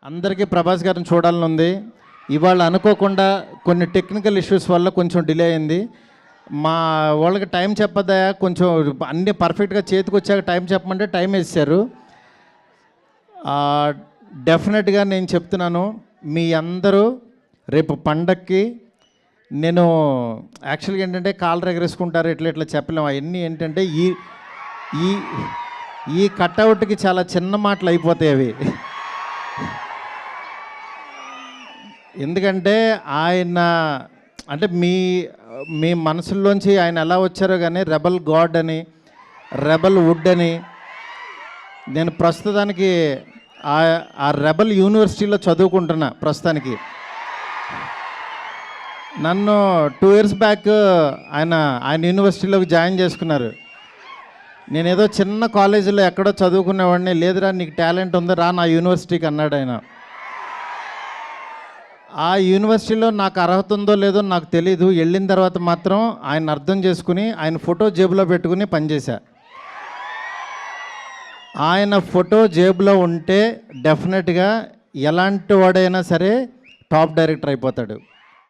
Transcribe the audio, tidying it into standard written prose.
అందరికీ ప్రభాస్ గారిని చూడాలని ఉంది. ఇవాళ అనుకోకుండా కొన్ని టెక్నికల్ ఇష్యూస్ వల్ల కొంచెం డిలే అయింది. మా వాళ్ళకి టైం చెప్పదా, కొంచెం అన్నీ పర్ఫెక్ట్గా చేతికి వచ్చాక టైం చెప్పమంటే టైం వేసారు. డెఫినెట్గా నేను చెప్తున్నాను, మీ అందరూ రేపు పండక్కి నేను యాక్చువల్గా ఏంటంటే కాళ్ళు ఎగరేసుకుంటారు, ఇట్లా చెప్పలేము. అవన్నీ ఏంటంటే ఈ ఈ ఈ కట్అవుట్కి చాలా చిన్న మాటలు అయిపోతాయి అవి. ఎందుకంటే ఆయన అంటే మీ మనసుల్లోంచి ఆయన ఎలా వచ్చారో కానీ రెబల్ గాడ్ అని, రెబల్ వుడ్ అని, నేను ప్రస్తుతానికి ఆ రెబల్ యూనివర్సిటీలో చదువుకుంటున్నా ప్రస్తుతానికి. నన్ను 2 years బ్యాక్ ఆయన యూనివర్సిటీలోకి జాయిన్ చేసుకున్నారు. నేనేదో చిన్న కాలేజీలో ఎక్కడో చదువుకునేవాడిని. లేదురా నీకు టాలెంట్ ఉంది, రా నా యూనివర్సిటీకి అన్నాడు ఆయన. ఆ యూనివర్సిటీలో నాకు అర్హత ఉందో లేదో నాకు తెలీదు. వెళ్ళిన తర్వాత మాత్రం ఆయన అర్థం చేసుకుని ఆయన ఫోటో జేబులో పెట్టుకుని పనిచేశా. ఆయన ఫోటో జేబులో ఉంటే డెఫినెట్గా ఎలాంటి వాడైనా సరే టాప్ డైరెక్టర్ అయిపోతాడు.